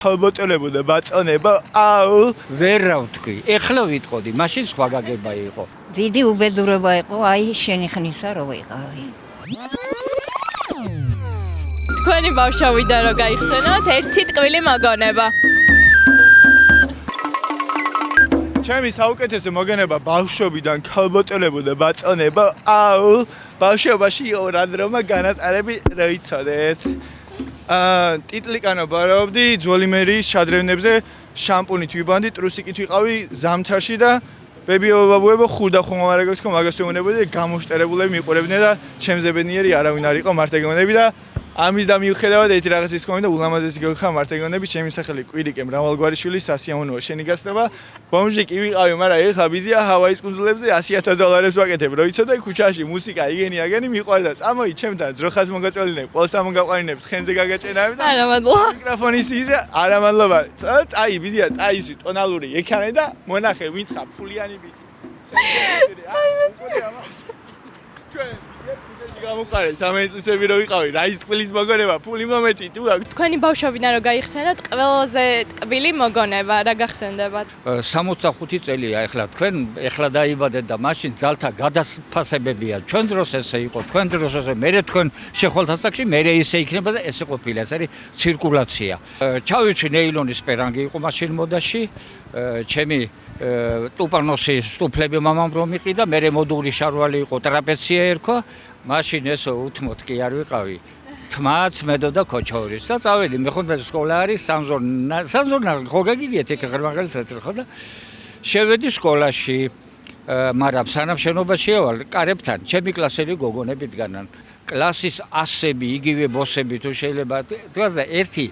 ხალბატონებო და ბატონებო, აუ, ვერ რავთქვი. ეხლა ვიტყოდი, მაშინ სხვა გაგება იყო. დიდი უბედურება იყო, აი შენი ხნისა რო ვიყავი. თქვენი ბავშვობიდან რო გაიხსენოთ, ერთი ტკბილი მოგონება. ჩემი საუკეთესო მოგონება ბავშვობიდან ხალბატონებო და ბატონებო, აუ, ბავშვობაში იყო რადრომა განატარები რა იცოდეთ. ტიტლიკანო ბარაობდი ძველი მერიის შადრევნებზე შამპუნით ვიბანდი, ტრუსიკით ვიყავი ზამთარში და ბებიო ბაბუებო ხურდა ხომარაგებს ხო მაგას ვეუბნებოდი და გამოშტერებულები მიყურებდნენ და ჩემზე ბედნიერი არავინ არ იყო მარტო გონები და ამის და მიუხედავად ერთი რაღაც ის კომენტა ულამაზესი გოგხა მარტო გონები ჩემი სახელი კვირიკე მრავალგვარიშვილი სასიამოვნოა შენი გასწრება ბომჟიკი ვიყავი მაგრამ ეხლა ბიზია ჰავაის კუნძულებზე $100,000 ვაკეთებ რო იცოდე ქუჩაში მუსიკა იგენი მიყვარდა წამოი ჩემთან ძროხას მოგაწოლინებ ყოლსა მოგაყვანინებს ხენზე გაგაჭენავი და არა მადლობა მიკროფონის იზა არა მადლობა წაი ბიზია წაისი ტონალური ექანე და მონახე მითხა ფულიანი ბიჭი ჩვენ გამოყარე სამეცნიერო რო ვიყავი რა ის თბილის მოგონება ფული მომეწი თუ თქვენი ბავშვობიდან რო გაიხსენოთ ყველაზე ტკბილი მოგონება რა გახსენდებათ 65 წელია ეხლა თქვენ ეხლა დაიბადეთ და მაშინ ძალთა გადაფასებებია ჩვენ დროს ესე იყო თქვენ დროს ესე მე თქვენ შეხვალთ ასაკში მე ისე იქნება და ესე ყოფილა ეს არის ცირკულაცია ჩავიცი ნეილონის პერანგი იყო მაშინ მოდაში ჩემი ტუპანოსის სტუფლები მამამ რომ იყიდა მე მოდული შარვალი იყო ტრაპეცია ერქვა მაშინ ესო უთმოთ კი არ ვიყავი თმაც მედოდა ქოჩორის და წავედი მეხონდა სკოლა არის სამზორნა ხო გაგიგიეთ ეგ ღრმაღელს ხო და შევედი სკოლაში მაგრამ სანამ შენობაში ავალ კარებთან ჩემი კლასელი გოგონები დგანან კლასის ასები იგივე ბოსები თუ შეიძლება თქვას და ერთი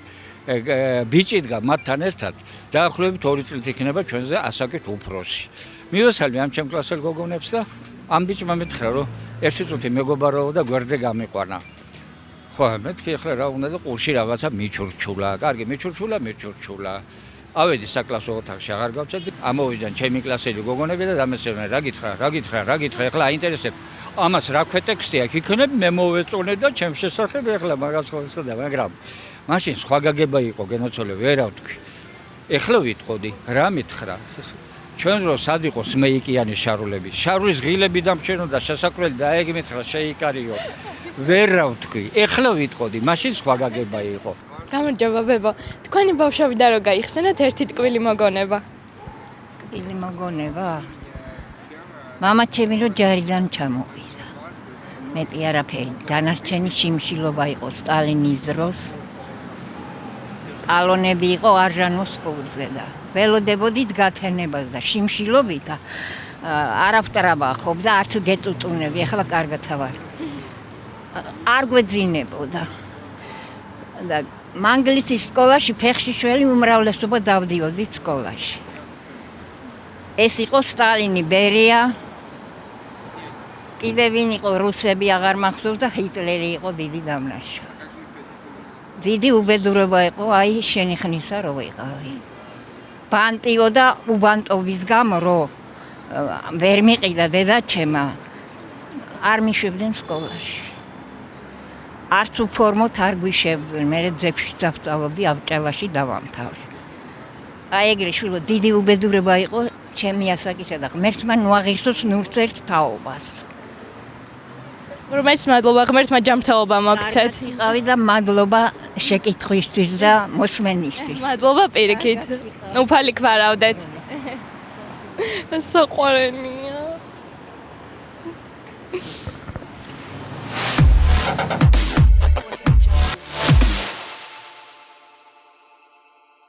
ბიჭი დგა მათთან ერთად დაახლოებით 2 წლით იქნება ჩვენზე ასაკით უფროსი მივესალმე ამ ჩემ კლასელ გოგონებს და ამ ბიჭმა მითხრა რომ ერთი წუთი მეგობარაო და გვერდზე გამიყვანა ხო მეთქი ახლა რა უნდა და ყურში რაღაცა მიჩურჩულა კარგი მიჩურჩულა ავედი საკლასო ოთახში აღარ გავწევდი ამოვიდნენ ჩემი კლასელი გოგონები და დამესწრებდნენ რა გითხრა ახლა აინტერესებს ამას რა ქვეტექსტი აქვს იქნებ მე მოვეწონე და ჩემ შესახებ ახლა მაგას ხო ვსწოდა მაგრამ მაშინ სხვა გაგება იყო გენოცოლე ვერ ავთქვი ეხლა ვიტყოდი რა მითხრა ჩვენ რო სად იყოს მეიკიანი შარულები შარულის ღილები დამჩენოდა შესაკველი და ეგ მითხრა შეიკარიო ვერ რავთქვი ეხლა ვიტყოდი მაშინ სხვა გაგება იყო გამარჯობა ბებო თქვენი ბავშვობიდან რო გაიხსენოთ ერთი ტკბილი მოგონება ტკბილი მოგონება მამა ჩემი რო ჯარიდან ჩამოვიდა მეტი არაფერი დანარჩენი შიმშილობა იყო სტალინის დროს ალონები იყო არჟანოს სკოლზე და ველოდებოდით გათენებას და შიმშილობით არაფტრაბა ხობდა არც გეტუტუნები ახლა კარგად ვარ არ გვეძინებოდა და მანგლისის სკოლაში ფეხშიშველი უმრავლესობა დავდიოდით სკოლაში ეს იყო სტალინი ბერია კიდევ ვინ იყო რუსები აღარ მახსოვს და ჰიტლერი იყო დიდი დამნაშავე დიდი უბედურება იყო აი შენი ხნისა რო ვიყავი ბანტიო და უბანტობის გამო რო ვერ მიყიდა დედაჩემა არ მიშვებდნენ სკოლაში არც უფორმოთ არ გვიშებდნენ მე ძებში წავწავლობდი აბჭელაში დავამთავრე აი ეგრე შვილო დიდი უბედურება იყო ჩემი ასაკისა და ღმერთმა ნუაღირსოს ნურცერთ თაობას რომელს მადლობა ღმერთმა ჯანმრთელობა მოგცეთ. იყავი და მადლობა შეკითხვისთვის და მოსმენისთვის. მადლობა პირიქით. უფალი გვარავდეთ. საყვარელია.